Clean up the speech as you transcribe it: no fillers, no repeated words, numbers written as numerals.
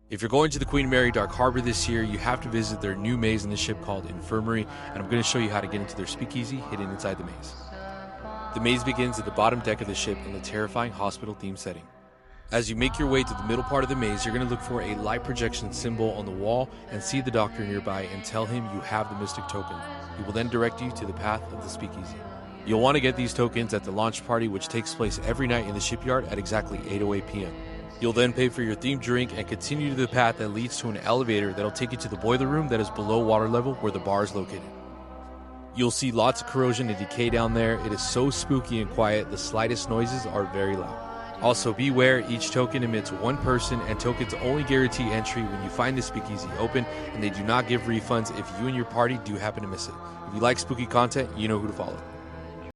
If you're going to the Queen Mary Dark Harbor this year, you have to visit their new maze in the ship called Infirmary, and I'm going to show you how to get into their speakeasy hidden inside the maze. The maze begins at the bottom deck of the ship in a terrifying hospital-themed setting. As you make your way to the middle part of the maze, you're going to look for a light projection symbol on the wall and see the doctor nearby and tell him you have the mystic token. He will then direct you to the path of the speakeasy. You'll want to get these tokens at the launch party, which takes place every night in the shipyard at exactly 8:08 p.m. You'll then pay for your themed drink and continue to the path that leads to an elevator that'll take you to the boiler room that is below water level where the bar is located. You'll see lots of corrosion and decay down there. It is so spooky and quiet, the slightest noises are very loud. Also, beware, each token emits one person, and tokens only guarantee entry when you find the speakeasy open, and they do not give refunds if you and your party do happen to miss it. If you like spooky content, you know who to follow.